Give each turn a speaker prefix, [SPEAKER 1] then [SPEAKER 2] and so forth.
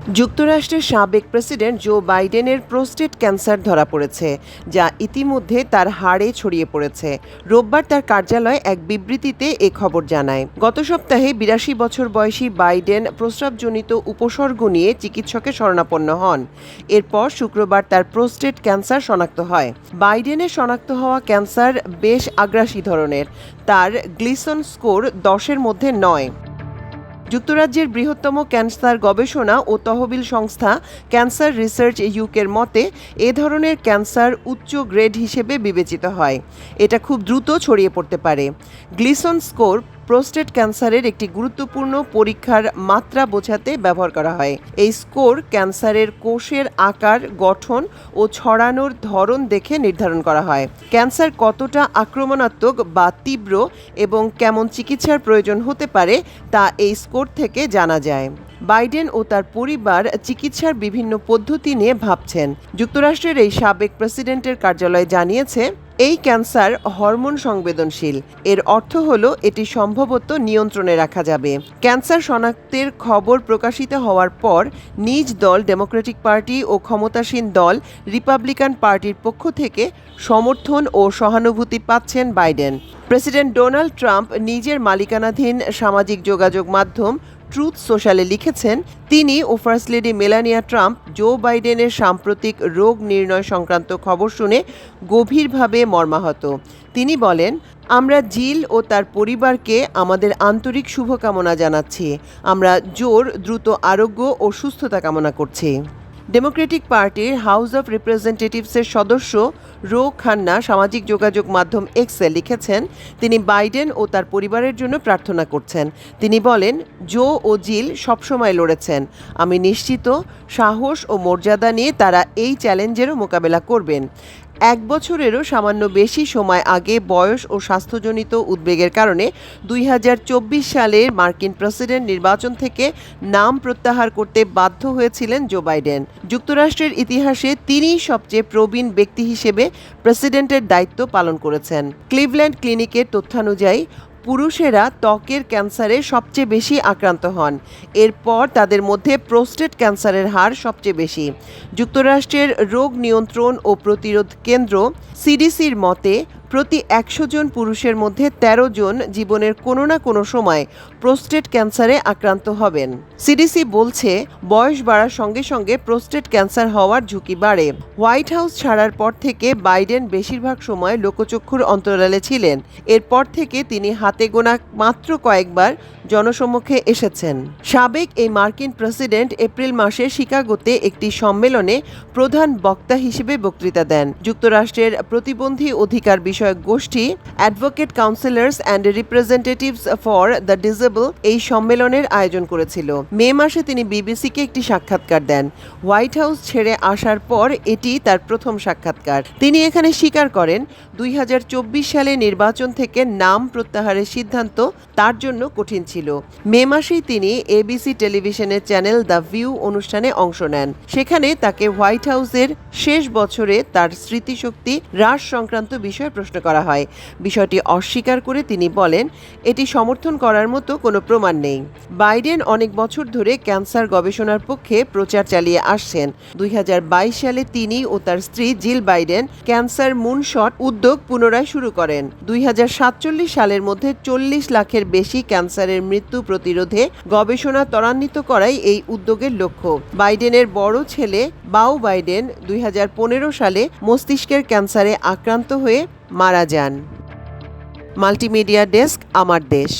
[SPEAKER 1] যুক্তরাষ্ট্রের সাবেক president Joe বাইডেনের প্রোস্টেট ক্যান্সার ধরা পড়েছে, যা ইতিমধ্যে তার হাড়ে ছড়িয়ে পড়েছে। রোববার তার কার্যালয় এক বিবৃতিতে এ খবর জানায়। গত সপ্তাহে ৮২ বছর বয়সী বাইডেন প্রস্রাবজনিত উপসর্গ নিয়ে চিকিৎসকের শরণাপন্ন হন। এরপর শুক্রবার তার প্রোস্টেট ক্যান্সার শনাক্ত হয়। বাইডেনের শনাক্ত হওয়া ক্যান্সার বেশ আগ্রাসী ধরনের। তার গ্লিসন স্কোর 10-এর মধ্যে 9। যুক্তরাজ্যের বৃহত্তম ক্যান্সার গবেষণা ও তহবিল সংস্থা ক্যান্সার রিসার্চ ইউকের মতে এ ধরনের ক্যান্সার উচ্চ গ্রেড হিসেবে বিবেচিত হয়। এটা খুব দ্রুত ছড়িয়ে পড়তে পারে। গ্লিসন স্কোর প্রোস্টেট ক্যান্সারের একটি গুরুত্বপূর্ণ পরীক্ষার মাত্রা বোঝাতে ব্যবহার করা হয়। এই স্কোর ক্যান্সারের কোষের আকার, গঠন ও ছড়ানোর ধরন দেখে নির্ধারণ করা হয়। ক্যান্সার কতটা আক্রমণাত্মক বা তীব্র এবং কেমন চিকিৎসার প্রয়োজন হতে পারে তা এই স্কোর থেকে জানা যায়। বাইডেন ও তার পরিবার চিকিৎসার বিভিন্ন পদ্ধতি নিয়ে ভাবছেন। যুক্তরাষ্ট্রের এই সাবেক প্রেসিডেন্টের কার্যালয় জানিয়েছে, এই ক্যান্সার হরমোন সংবেদনশীল। এর অর্থ হলো এটি সম্ভবত নিয়ন্ত্রণে রাখা যাবে। ক্যান্সার শনাক্তের খবর প্রকাশিত হওয়ার পর নিজ দল ডেমোক্রেটিক পার্টি ও ক্ষমতাসীন দল রিপাবলিকান পার্টির পক্ষ থেকে সমর্থন ও সহানুভূতি পাচ্ছেন বাইডেন। প্রেসিডেন্ট ডোনাল্ড ট্রাম্প নিজের মালিকানাধীন সামাজিক যোগাযোগ মাধ্যম ট্রুথ সোশ্যালে লিখেছেন, তিনি ও first lady Melania Trump Joe বাইডেনের সাম্প্রতিক রোগ নির্ণয় সংক্রান্ত খবর শুনে গভীরভাবে মর্মাহত। তিনি বলেন, আমরা জিল ও তার পরিবারকে আমাদের আন্তরিক শুভকামনা জানাচ্ছি। আমরা জোর দ্রুত আরোগ্য ও সুস্থতা কামনা করছি। ডেমোক্রেটিক পার্টির হাউস অব রিপ্রেজেন্টেটিভসের সদস্য রো খান্না সামাজিক যোগাযোগ মাধ্যম এক্সে লিখেছেন, তিনি বাইডেন ও তার পরিবারের জন্য প্রার্থনা করছেন। তিনি বলেন, জো ও জিল সবসময় লড়েছেন। আমি নিশ্চিত সাহস ও মর্যাদা নিয়ে তারা এই চ্যালেঞ্জেরও মোকাবেলা করবেন। 1 বছরেরও সামান্য বেশি সময় আগে বয়স ও স্বাস্থ্যজনিত উদ্বেগের কারণে 2024 সালের মার্কিন প্রেসিডেন্ট নির্বাচন থেকে নাম প্রত্যাহার করতে বাধ্য হয়েছিলেন জো বাইডেন। যুক্তরাষ্ট্রের ইতিহাসে তিনিই সবচেয়ে প্রবীণ ব্যক্তি হিসেবে প্রেসিডেন্টের দায়িত্ব পালন করেছেন। ক্লিভল্যান্ড ক্লিনিকের তথ্যানুযায়ী পুরুষেরা ত্বকের ক্যান্সারে সবচেয়ে বেশি আক্রান্ত হন। এরপর তাদের মধ্যে প্রোস্টেট ক্যান্সারের হার সবচেয়ে বেশি। যুক্তরাষ্ট্রের রোগ নিয়ন্ত্রণ ও প্রতিরোধ কেন্দ্র সিডিসির মতে প্রতি 100 জন পুরুষের মধ্যে 13 জন জীবনের কোনো না কোনো সময় প্রোস্টেট ক্যান্সারে আক্রান্ত হবেন। সিডিসি বলছে, বয়স বাড়ার সঙ্গে সঙ্গে প্রোস্টেট ক্যান্সার হওয়ার ঝুঁকি বাড়ে। হোয়াইট হাউস ছাড়ার পর থেকে বাইডেন বেশিরভাগ সময় লোকচক্ষুর অন্তরালে ছিলেন। এরপর থেকে তিনি হাতে গোনা মাত্র কয়েকবার জনসম্মুখে এসেছেন। সাবেক এই মার্কিন প্রেসিডেন্ট এপ্রিল মাসে শিকাগোতে একটি সম্মেলনে প্রধান বক্তা হিসেবে বক্তৃতা দেন। যুক্তরাষ্ট্রের প্রতিবন্ধী অধিকার বিষয়ক গোষ্ঠী advocate councillors and representatives for the disable এই সম্মেলনের আয়োজন করেছিল। মে মাসে তিনি বিবিসিকে একটি সাক্ষাৎকার দেন। হোয়াইট হাউস ছেড়ে আসার পর এটি তার প্রথম সাক্ষাৎকার। তিনি এখানে স্বীকার করেন, 2024 সালে নির্বাচন থেকে নাম প্রত্যাহারের সিদ্ধান্ত তার জন্য কঠিন ছিল। মে মাসেই তিনি এবিসি টেলিভিশনের চ্যানেল দ্য ভিউ অনুষ্ঠানে অংশ নেন। সেখানে তাকে হোয়াইট হাউসের শেষ বছরে তার স্মৃতিশক্তি হ্রাস সংক্রান্ত বিষয়ে প্রশ্ন করা হয়। বিষয়টি অস্বীকার করে তিনি বলেন, এটি সমর্থন করার মতো কোনো প্রমাণ নেই। বাইডেন অনেক বছর ধরে ক্যান্সার গবেষণার পক্ষে প্রচার চালিয়ে আসছেন। 2022 সালে তিনি ও তার স্ত্রী জিল বাইডেন ক্যান্সার মুনশট উদ্যোগ পুনরায় শুরু করেন। 2047 সালের মধ্যে 40 লাখের বেশি ক্যান্সারের মৃত্যু প্রতিরোধে গবেষণা ত্বরান্বিত করাই এই উদ্যোগের লক্ষ্য। বাইডেনের বড় ছেলে বাউ বাইডেন 2015 সালে মস্তিষ্কের ক্যান্সারে আক্রান্ত হয়ে মারা যান। মাল্টিমিডিয়া ডেস্ক, আমার দেশ।